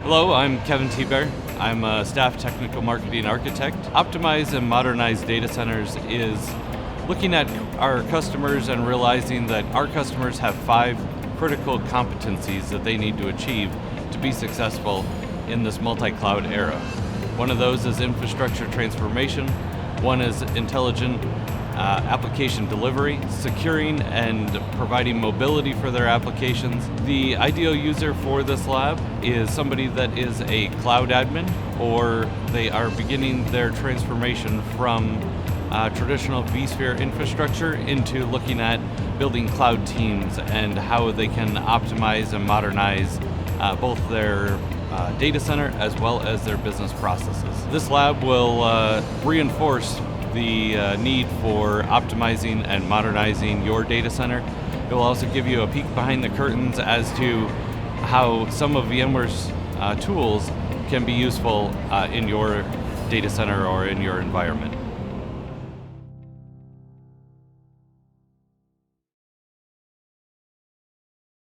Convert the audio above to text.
Hello, I'm Kevin T-Bear. I'm a staff technical marketing architect. Optimize and modernize data centers is looking at our customers and realizing that our customers have 5 critical competencies that they need to achieve to be successful in this multi-cloud era. One of those is infrastructure transformation. One is intelligent application delivery, securing and providing mobility for their applications. The ideal user for this lab is somebody that is a cloud admin, or they are beginning their transformation from traditional vSphere infrastructure into looking at building cloud teams and how they can optimize and modernize both their data center as well as their business processes. This lab will reinforce the need for optimizing and modernizing your data center. It will also give you a peek behind the curtains as to how some of VMware's tools can be useful in your data center or in your environment.